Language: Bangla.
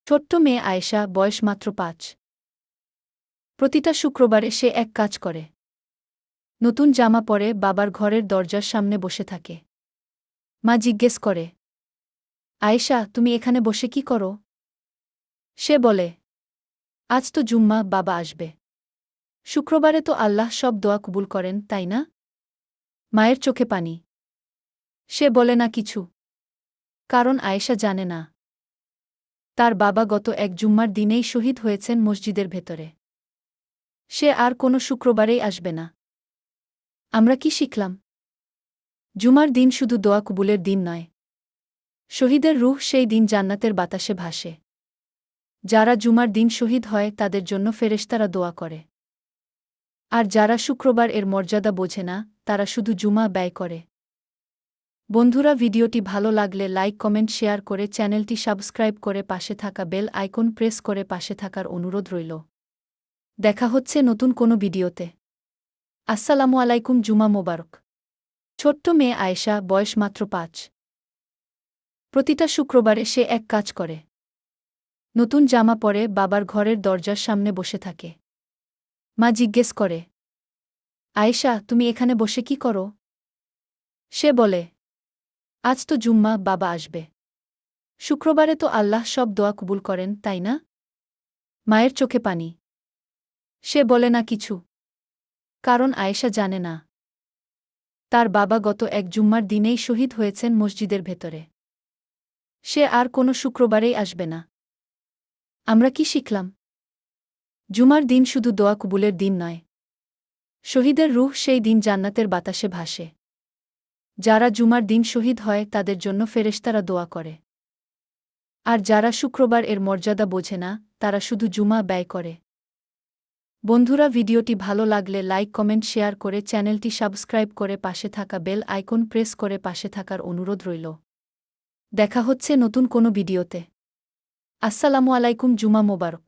ছোট্ট মেয়ে আয়েশা, বয়স মাত্র ৫। প্রতিটা শুক্রবারে সে এক কাজ করে। নতুন জামা পরে বাবার ঘরের দরজার সামনে বসে থাকে। মা জিজ্ঞেস করে, আয়েশা, তুমি এখানে বসে কি করো? সে বলে, আজ তো জুম্মা, বাবা আসবে। শুক্রবারে তো আল্লাহ সব দোয়া কবুল করেন, তাই না? মায়ের চোখে পানি। সে বলে না কিছু। কারণ আয়েশা জানে না, তার বাবা গত এক জুম্মার দিনেই শহীদ হয়েছেন মসজিদের ভেতরে। সে আর কোনো শুক্রবারেই আসবে না। আমরা কি শিখলাম? জুমার দিন শুধু দোয়া কবুলের দিন নয়, শহীদের রূহ সেই দিন জান্নাতের বাতাসে ভাসে। যারা জুমার দিন শহীদ হয় তাদের জন্য ফেরেশতারা দোয়া করে। আর যারা শুক্রবার এর মর্যাদা বোঝে না, তারা শুধু জুমা ব্যয় করে। বন্ধুরা, ভিডিওটি ভালো লাগলে লাইক, কমেন্ট, শেয়ার করে চ্যানেলটি সাবস্ক্রাইব করে পাশে থাকা বেল আইকন প্রেস করে পাশে থাকার অনুরোধ রইল। দেখা হচ্ছে নতুন কোনো ভিডিওতে। আসসালামু আলাইকুম। জুমা মোবারক। ছোট্ট মেয়ে আয়েশা, বয়স মাত্র ৫। প্রতিটা শুক্রবারে সে এক কাজ করে। নতুন জামা পরে বাবার ঘরের দরজার সামনে বসে থাকে। মা জিজ্ঞেস করে, আয়েশা, তুমি এখানে বসে কি করো? সে বলে, আজ তো জুম্মা, বাবা আসবে। শুক্রবারে তো আল্লাহ সব দোয়া কবুল করেন, তাই না? মায়ের চোখে পানি। সে বলে না কিছু। কারণ আয়েশা জানে না, তার বাবা গত এক জুম্মার দিনেই শহীদ হয়েছেন মসজিদের ভেতরে। সে আর কোনো শুক্রবারেই আসবে না। আমরা কি শিখলাম? জুমার দিন শুধু দোয়া কবুলের দিন নয়, শহীদের রূহ সেই দিন জান্নাতের বাতাসে ভাসে। যারা জুমার দিন শহীদ হয় তাদের জন্য ফেরেশতারা দোয়া করে। আর যারা শুক্রবার এর মর্যাদা বোঝে না, তারা শুধু জুমা ব্যয় করে। বন্ধুরা, ভিডিওটি ভালো লাগলে লাইক, কমেন্ট, শেয়ার করে চ্যানেলটি সাবস্ক্রাইব করে পাশে থাকা বেল আইকন প্রেস করে পাশে থাকার অনুরোধ রইল। দেখা হচ্ছে নতুন কোনো ভিডিওতে। আসসালামু আলাইকুম। জুমা মোবারক।